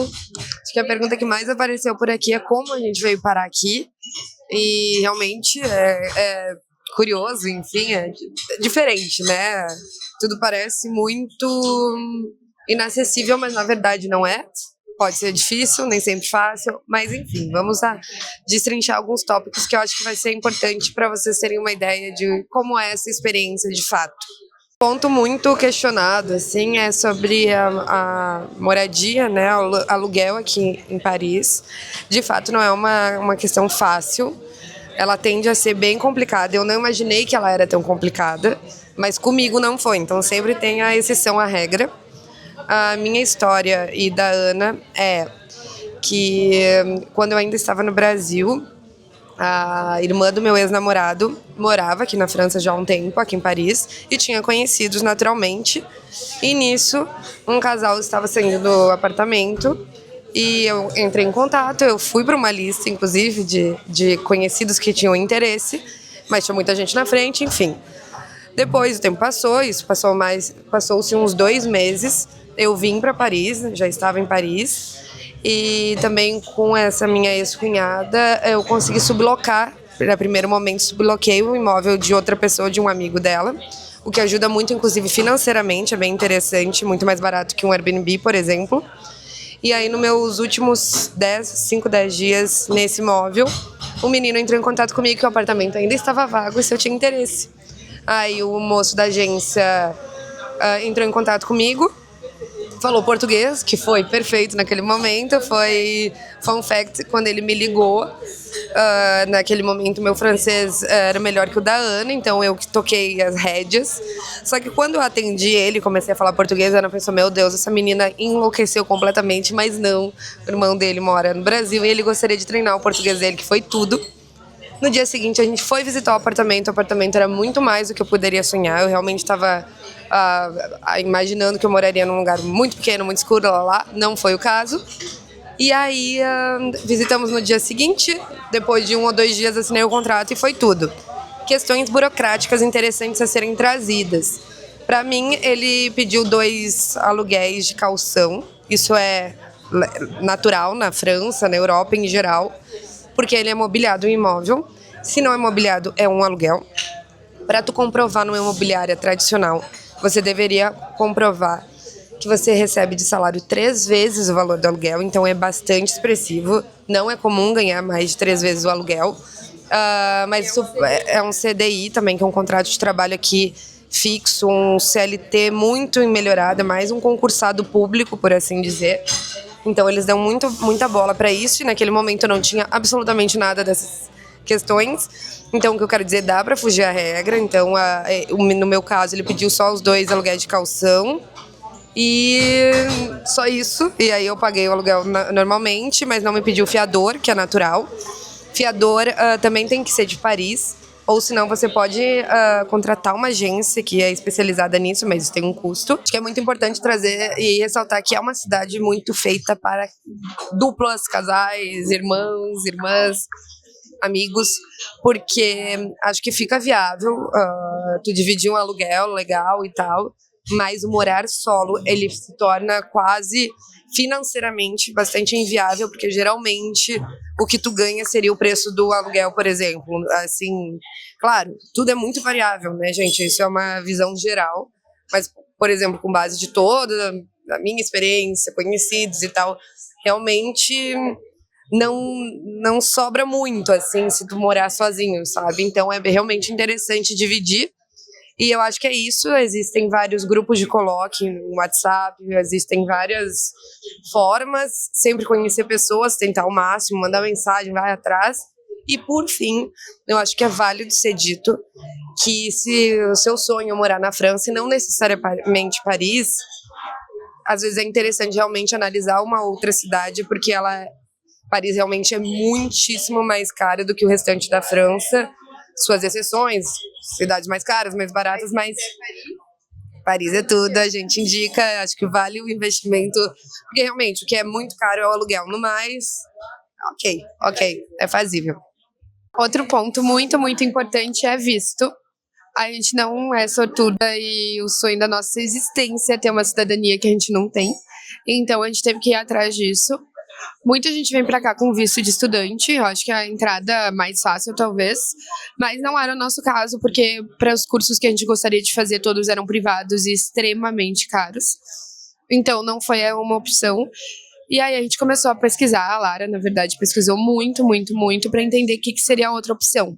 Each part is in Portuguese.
Acho que a pergunta que mais apareceu por aqui é como a gente veio parar aqui. E realmente é curioso, enfim, é diferente, né? Tudo parece muito inacessível, mas na verdade não é. Pode ser difícil, nem sempre fácil, mas enfim, vamos destrinchar alguns tópicos que eu acho que vai ser importante para vocês terem uma ideia de como é essa experiência de fato. Ponto muito questionado, assim, é sobre a moradia, né, o aluguel aqui em Paris. De fato, não é uma questão fácil, ela tende a ser bem complicada. Eu não imaginei que ela era tão complicada, mas comigo não foi, então sempre tem a exceção à regra. A minha história e da Ana é que quando eu ainda estava no Brasil, a irmã do meu ex-namorado morava aqui na França já há um tempo, aqui em Paris, e tinha conhecidos naturalmente. E nisso, um casal estava saindo do apartamento e eu entrei em contato, eu fui para uma lista, inclusive, de conhecidos que tinham interesse, mas tinha muita gente na frente, enfim. Depois o tempo passou, passou-se uns 2 meses, eu vim para Paris, já estava em Paris, e também com essa minha ex-cunhada eu consegui sublocar, no primeiro momento subloquei o imóvel de outra pessoa, de um amigo dela, o que ajuda muito, inclusive financeiramente, é bem interessante, muito mais barato que um Airbnb, por exemplo. E aí, nos meus últimos 5, 10 dias nesse imóvel, o menino entrou em contato comigo que o apartamento ainda estava vago e se eu tinha interesse. Aí o moço da agência entrou em contato comigo, falou português, que foi perfeito naquele momento, foi fun fact, quando ele me ligou, naquele momento meu francês era melhor que o da Ana, então eu que toquei as rédeas, só que quando eu atendi ele, comecei a falar português, a Ana pensou, meu Deus, essa menina enlouqueceu completamente, mas não, o irmão dele mora no Brasil e ele gostaria de treinar o português dele, que foi tudo. No dia seguinte, a gente foi visitar o apartamento era muito mais do que eu poderia sonhar. Eu realmente estava imaginando que eu moraria num lugar muito pequeno, muito escuro, lá. Não foi o caso. E aí, visitamos no dia seguinte. Depois de 1 ou 2 dias, assinei o contrato e foi tudo. Questões burocráticas interessantes a serem trazidas. Para mim, ele pediu 2 aluguéis de caução. Isso é natural na França, na Europa em geral, porque ele é mobiliado um imóvel. Se não é mobiliado, é um aluguel. Para tu comprovar numa imobiliária tradicional, você deveria comprovar que você recebe de salário 3 vezes o valor do aluguel, então é bastante expressivo. Não é comum ganhar mais de 3 vezes o aluguel. Mas isso é um CDI também, que é um contrato de trabalho aqui fixo, um CLT muito melhorado, é mais um concursado público, por assim dizer. Então eles dão muita bola para isso e naquele momento eu não tinha absolutamente nada dessas questões. Então o que eu quero dizer, dá para fugir à regra. Então no meu caso ele pediu só os 2 aluguéis de caução e só isso. E aí eu paguei o aluguel normalmente, mas não me pediu fiador, que é natural. Fiador também tem que ser de Paris, ou senão você pode contratar uma agência que é especializada nisso, mas isso tem um custo. Acho que é muito importante trazer e ressaltar que é uma cidade muito feita para duplas, casais, irmãos, irmãs, amigos, porque acho que fica viável tu dividir um aluguel legal e tal, mas o morar solo, ele se torna quase financeiramente bastante inviável, porque geralmente o que tu ganha seria o preço do aluguel, por exemplo. Assim, claro, tudo é muito variável, né, gente? Isso é uma visão geral, mas, por exemplo, com base de toda a minha experiência, conhecidos e tal, realmente não sobra muito, assim, se tu morar sozinho, sabe? Então é realmente interessante dividir. E eu acho que é isso, existem vários grupos de coloque no WhatsApp, existem várias formas, sempre conhecer pessoas, tentar ao máximo, mandar mensagem, vai atrás. E por fim, eu acho que é válido ser dito que se o seu sonho é morar na França e não necessariamente Paris, às vezes é interessante realmente analisar uma outra cidade, porque Paris realmente é muitíssimo mais cara do que o restante da França, suas exceções, cidades mais caras, mais baratas, mas Paris é tudo, a gente indica, acho que vale o investimento, porque realmente o que é muito caro é o aluguel, no mais, ok, é fazível. Outro ponto muito, muito importante é visto. A gente não é sortuda e o sonho da nossa existência é ter uma cidadania que a gente não tem. Então a gente teve que ir atrás disso. Muita gente vem pra cá com visto de estudante, eu acho que é a entrada mais fácil, talvez, mas não era o nosso caso, porque para os cursos que a gente gostaria de fazer, todos eram privados e extremamente caros. Então não foi uma opção. E aí a gente começou a pesquisar, a Lara, na verdade, pesquisou muito, muito, muito para entender o que seria a outra opção.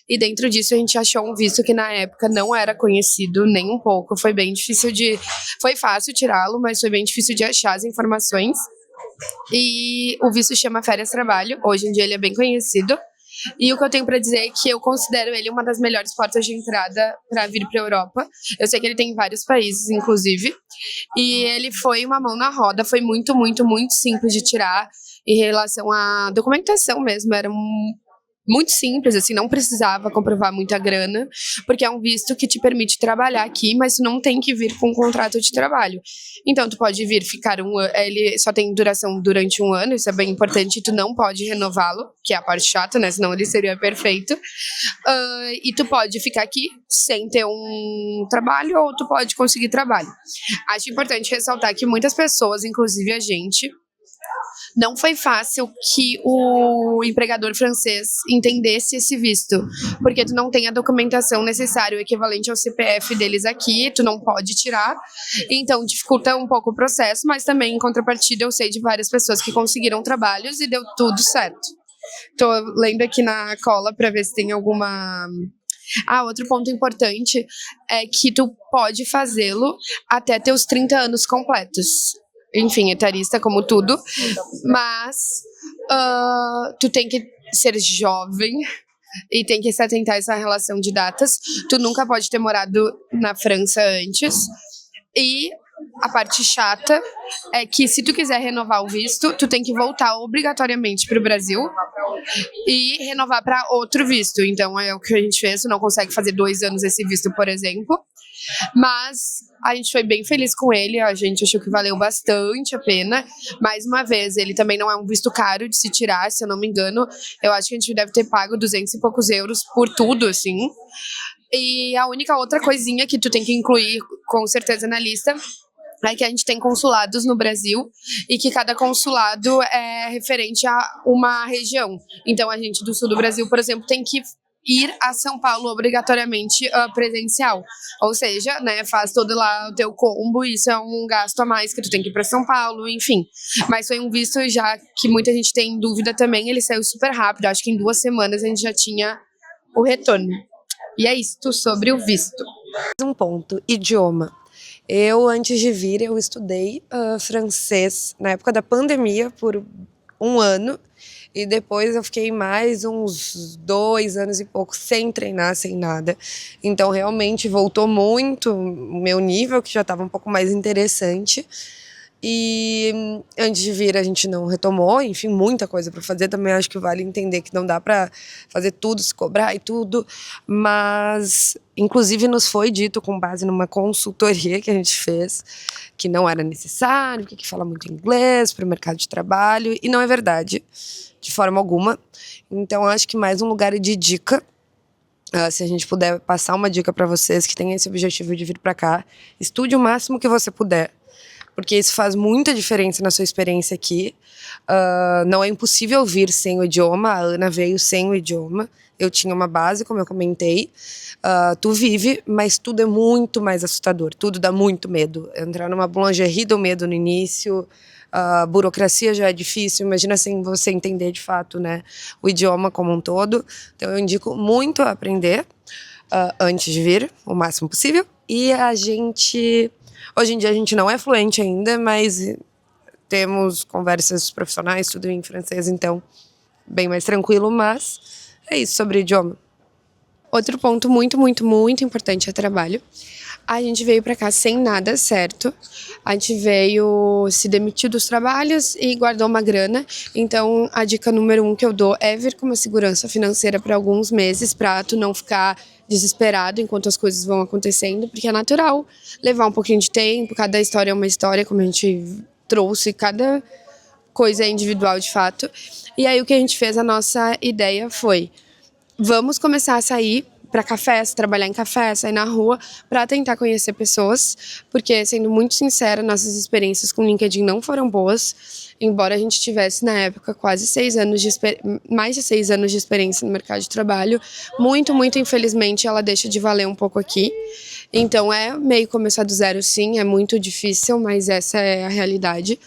E dentro disso a gente achou um visto que na época não era conhecido nem um pouco, foi bem difícil de... Foi fácil tirá-lo, mas foi bem difícil de achar as informações. E o visto chama Férias Trabalho, hoje em dia ele é bem conhecido. E o que eu tenho para dizer é que eu considero ele uma das melhores portas de entrada para vir para a Europa. Eu sei que ele tem em vários países, inclusive. E ele foi uma mão na roda, foi muito, muito, muito simples de tirar. Em relação à documentação mesmo, era muito simples, assim, não precisava comprovar muita grana, porque é um visto que te permite trabalhar aqui, mas tu não tem que vir com um contrato de trabalho. Então, tu pode vir ficar ele só tem duração durante 1 ano, isso é bem importante, tu não pode renová-lo, que é a parte chata, né, senão ele seria perfeito. E tu pode ficar aqui sem ter um trabalho, ou tu pode conseguir trabalho. Acho importante ressaltar que muitas pessoas, inclusive a gente, não foi fácil que o empregador francês entendesse esse visto, porque tu não tem a documentação necessária, o equivalente ao CPF deles aqui, tu não pode tirar, então dificulta um pouco o processo, mas também em contrapartida eu sei de várias pessoas que conseguiram trabalhos e deu tudo certo. Tô lendo aqui na cola para ver se tem alguma... outro ponto importante é que tu pode fazê-lo até teus 30 anos completos. Enfim, etarista como tudo, mas tu tem que ser jovem e tem que se atentar a essa relação de datas. Tu nunca pode ter morado na França antes. E a parte chata é que se tu quiser renovar o visto, tu tem que voltar obrigatoriamente para o Brasil e renovar para outro visto. Então é o que a gente fez, tu não consegue fazer 2 anos esse visto, por exemplo. Mas a gente foi bem feliz com ele, a gente achou que valeu bastante a pena. Mais uma vez, ele também não é um visto caro de se tirar, se eu não me engano. Eu acho que a gente deve ter pago 200 e poucos euros por tudo, assim. E a única outra coisinha que tu tem que incluir, com certeza, na lista é que a gente tem consulados no Brasil e que cada consulado é referente a uma região. Então, a gente do sul do Brasil, por exemplo, tem que ir a São Paulo obrigatoriamente presencial. Ou seja, né, faz todo lá o teu combo, isso é um gasto a mais que tu tem que ir para São Paulo, enfim. Mas foi um visto já que muita gente tem dúvida também, ele saiu super rápido, acho que em 2 semanas a gente já tinha o retorno. E é isso sobre o visto. Um ponto, idioma. Eu, antes de vir, eu estudei francês na época da pandemia por 1 ano. E depois eu fiquei mais uns 2 anos e pouco sem treinar, sem nada. Então realmente voltou muito o meu nível, que já estava um pouco mais interessante. E antes de vir a gente não retomou, enfim, muita coisa para fazer. Também acho que vale entender que não dá para fazer tudo, se cobrar e tudo. Mas, inclusive, nos foi dito, com base numa consultoria que a gente fez, que não era necessário, que fala muito inglês para o mercado de trabalho. E não é verdade, de forma alguma. Então, acho que mais um lugar de dica. Se a gente puder passar uma dica para vocês que têm esse objetivo de vir para cá, estude o máximo que você puder, porque isso faz muita diferença na sua experiência aqui. Não é impossível vir sem o idioma, a Ana veio sem o idioma, eu tinha uma base, como eu comentei. Tu vive, mas tudo é muito mais assustador, tudo dá muito medo. Entrar numa boulangerie deu medo no início, a burocracia já é difícil, imagina sem você entender de fato, né, o idioma como um todo. Então eu indico muito a aprender antes de vir, o máximo possível. E hoje em dia a gente não é fluente ainda, mas temos conversas profissionais, tudo em francês, então bem mais tranquilo, mas é isso sobre o idioma. Outro ponto muito, muito, muito importante é trabalho. A gente veio pra cá sem nada certo. A gente veio se demitir dos trabalhos e guardou uma grana. Então, a dica número 1 que eu dou é vir com uma segurança financeira para alguns meses, pra tu não ficar desesperado enquanto as coisas vão acontecendo, porque é natural levar um pouquinho de tempo, cada história é uma história, como a gente trouxe, cada coisa é individual de fato. E aí o que a gente fez, a nossa ideia foi: vamos começar a sair para cafés, trabalhar em café, sair na rua, para tentar conhecer pessoas, porque, sendo muito sincera, nossas experiências com o LinkedIn não foram boas, embora a gente tivesse, na época, quase 6 anos mais de 6 anos de experiência no mercado de trabalho. Muito, muito infelizmente, ela deixa de valer um pouco aqui. Então, é meio começar do zero, sim, é muito difícil, mas essa é a realidade.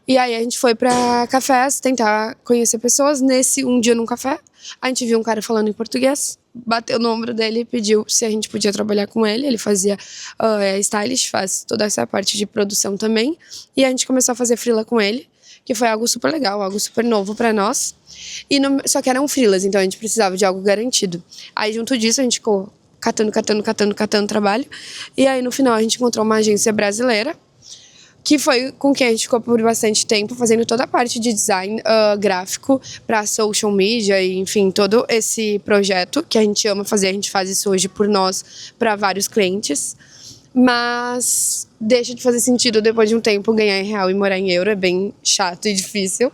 E aí a gente foi pra cafés, tentar conhecer pessoas. Nesse Um Dia Num Café, a gente viu um cara falando em português, bateu no ombro dele e pediu se a gente podia trabalhar com ele. Ele fazia stylist, faz toda essa parte de produção também. E a gente começou a fazer freela com ele, que foi algo super legal, algo super novo pra nós. Só que eram freelas, então a gente precisava de algo garantido. Aí junto disso a gente ficou catando trabalho. E aí no final a gente encontrou uma agência brasileira, que foi com quem a gente ficou por bastante tempo, fazendo toda a parte de design gráfico para social media e, enfim, todo esse projeto que a gente ama fazer. A gente faz isso hoje por nós, para vários clientes. Mas deixa de fazer sentido depois de um tempo ganhar em real e morar em euro. É bem chato e difícil.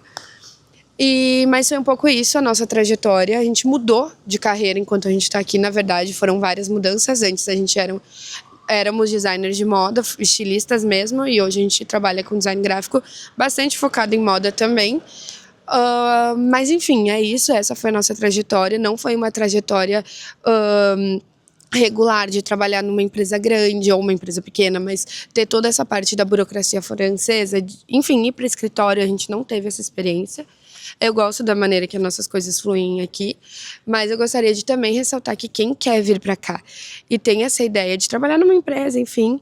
Mas foi um pouco isso a nossa trajetória. A gente mudou de carreira enquanto a gente está aqui. Na verdade, foram várias mudanças. Antes a gente éramos designers de moda, estilistas mesmo, e hoje a gente trabalha com design gráfico, bastante focado em moda também. Mas enfim, é isso, essa foi a nossa trajetória. Não foi uma trajetória regular de trabalhar numa empresa grande ou uma empresa pequena, mas ter toda essa parte da burocracia francesa, enfim, ir para escritório, a gente não teve essa experiência. Eu gosto da maneira que as nossas coisas fluem aqui, mas eu gostaria de também ressaltar que quem quer vir para cá e tem essa ideia de trabalhar numa empresa, enfim,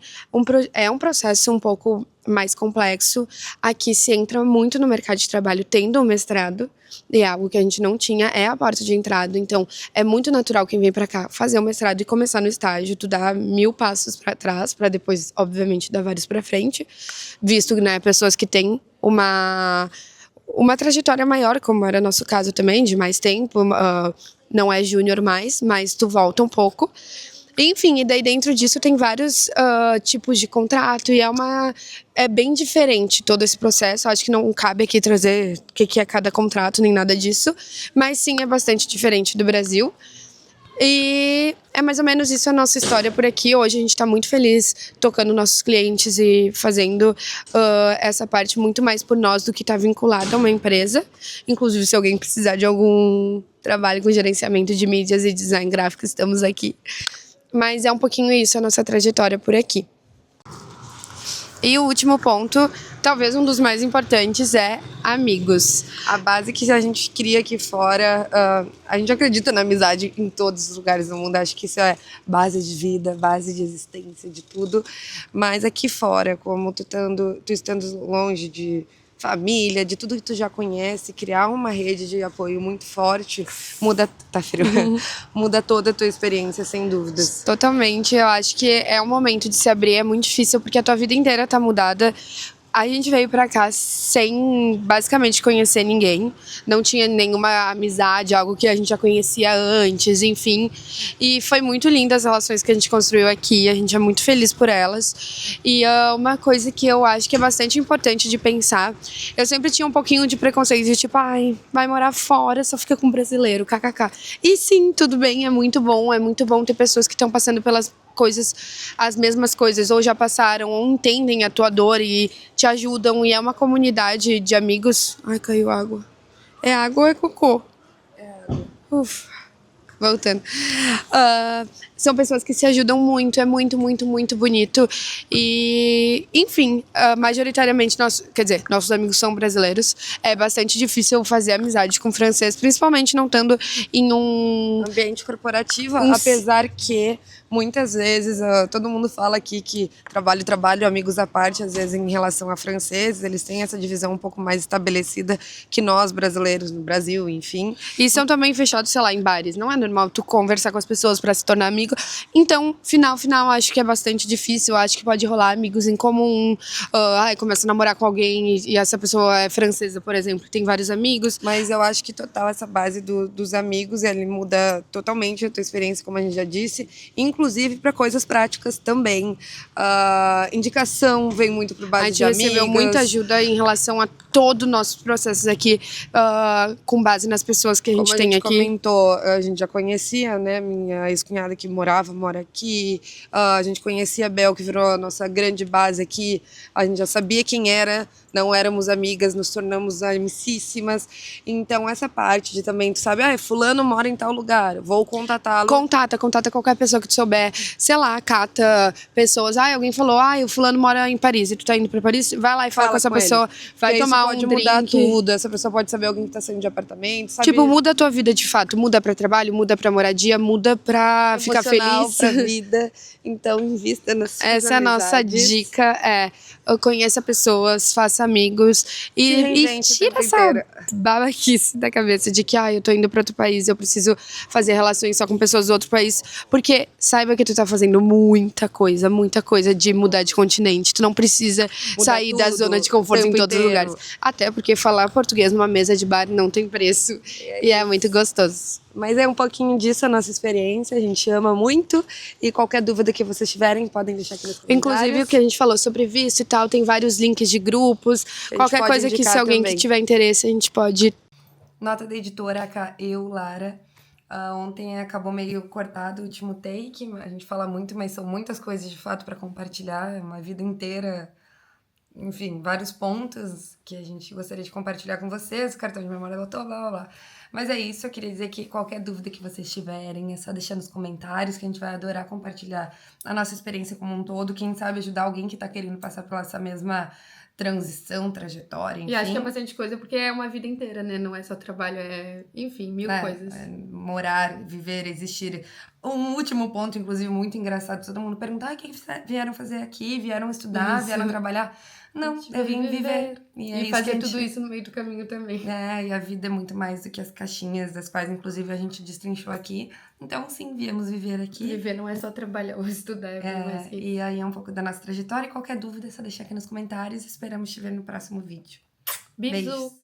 é um processo um pouco mais complexo. Aqui se entra muito no mercado de trabalho tendo um mestrado, e algo que a gente não tinha é a porta de entrada. Então é muito natural quem vem para cá fazer o mestrado e começar no estágio, tu dá 1000 passos para trás, para depois, obviamente, dar vários para frente, visto que, né, pessoas que têm uma trajetória maior, como era nosso caso também, de mais tempo, não é júnior mais, mas tu volta um pouco. Enfim, e daí dentro disso tem vários tipos de contrato, e é bem diferente todo esse processo. Acho que não cabe aqui trazer o que é cada contrato, nem nada disso, mas sim, é bastante diferente do Brasil. E é mais ou menos isso a nossa história por aqui. Hoje a gente está muito feliz tocando nossos clientes e fazendo essa parte muito mais por nós do que está vinculado a uma empresa. Inclusive, se alguém precisar de algum trabalho com gerenciamento de mídias e design gráfico, estamos aqui. Mas é um pouquinho isso a nossa trajetória por aqui. E o último ponto, talvez um dos mais importantes, é amigos. A base que a gente cria aqui fora, a gente acredita na amizade em todos os lugares do mundo. Acho que isso é base de vida, base de existência, de tudo. Mas aqui fora, como tu estando longe de família, de tudo que tu já conhece, criar uma rede de apoio muito forte, muda toda a tua experiência, sem dúvidas. Totalmente, eu acho que é um momento de se abrir, é muito difícil, porque a tua vida inteira tá mudada. A gente veio pra cá sem basicamente conhecer ninguém, não tinha nenhuma amizade, algo que a gente já conhecia antes, enfim. E foi muito linda as relações que a gente construiu aqui, a gente é muito feliz por elas. E uma coisa que eu acho que é bastante importante de pensar, eu sempre tinha um pouquinho de preconceito, de tipo, ai, vai morar fora, só fica com brasileiro, kkk. E sim, tudo bem, é muito bom ter pessoas que estão passando pelas as mesmas coisas, ou já passaram, ou entendem a tua dor e te ajudam, e é uma comunidade de amigos. Ai, caiu água. É água ou é cocô? É água. Ufa. Voltando. São pessoas que se ajudam muito, é muito bonito. E, enfim, majoritariamente, nossos amigos são brasileiros. É bastante difícil fazer amizade com francês, principalmente não estando em um ambiente corporativo, apesar que muitas vezes todo mundo fala aqui que trabalho, amigos à parte, às vezes em relação a franceses, eles têm essa divisão um pouco mais estabelecida que nós brasileiros no Brasil, enfim. E são também fechados, sei lá, em bares. Não é normal tu conversar com as pessoas para se tornar amigo amigo. Então, final, acho que é bastante difícil. Acho que pode rolar amigos em comum. Começa a namorar com alguém e essa pessoa é francesa, por exemplo, tem vários amigos. Mas eu acho que total essa base dos amigos, ele muda totalmente a tua experiência, como a gente já disse, inclusive para coisas práticas também. Indicação vem muito por base de A gente recebeu amigas. muita ajuda em relação a todos os nossos processos aqui, com base nas pessoas que a gente tem aqui. Como a gente comentou, a gente já conhecia, né? Minha ex-cunhada que mora aqui. A gente conhecia a Bel, que virou a nossa grande base aqui. A gente já sabia quem era, não éramos amigas, nos tornamos amicíssimas. Então, essa parte de também, tu sabe, fulano mora em tal lugar, vou contatá-lo. Contata qualquer pessoa que tu souber. Sei lá, cata pessoas. Alguém falou, o fulano mora em Paris e tu tá indo pra Paris, vai lá e fala com essa pessoa. Vai tomar um drink. Pode mudar tudo. Essa pessoa pode saber alguém que tá saindo de apartamento, sabe? Tipo, muda a tua vida de fato. Muda pra trabalho, muda pra moradia, muda pra ficar feliz. Pra vida. Então, invista nas suas Essa é a nossa dica. Conheça pessoas, faça amigos e tira essa babaquice da cabeça de que eu tô indo pra outro país, eu preciso fazer relações só com pessoas do outro país. Porque saiba que tu tá fazendo muita coisa de mudar de continente. Tu não precisa sair da zona de conforto em todos os lugares. Até porque falar português numa mesa de bar não tem preço. E é muito gostoso. Mas é um pouquinho disso a nossa experiência, a gente ama muito. E qualquer dúvida que vocês tiverem, podem deixar aqui nos comentários. Inclusive, o que a gente falou sobre visto e tal, tem vários links de grupos. Qualquer coisa que, se alguém que tiver interesse, a gente pode... Nota da editora, eu, Lara. Ontem acabou meio cortado o último take. A gente fala muito, mas são muitas coisas de fato para compartilhar. É uma vida inteira. Enfim, vários pontos que a gente gostaria de compartilhar com vocês. Cartão de memória do autor, blá, blá, blá. Mas é isso, eu queria dizer que qualquer dúvida que vocês tiverem, é só deixar nos comentários, que a gente vai adorar compartilhar a nossa experiência como um todo. Quem sabe ajudar alguém que tá querendo passar por essa mesma transição, trajetória, enfim. E acho que é bastante coisa, porque é uma vida inteira, né? Não é só trabalho, enfim, mil coisas. Morar, viver, existir. Um último ponto, inclusive, muito engraçado, todo mundo pergunta, o que vieram fazer aqui? Vieram estudar? Vieram trabalhar? Não, eu vim viver. E fazer tudo isso no meio do caminho também. E a vida é muito mais do que as caixinhas, das quais, inclusive, a gente destrinchou aqui. Então, sim, viemos viver aqui. Viver não é só trabalhar ou estudar. E aí é um pouco da nossa trajetória. E qualquer dúvida é só deixar aqui nos comentários. Esperamos te ver no próximo vídeo. Beijos!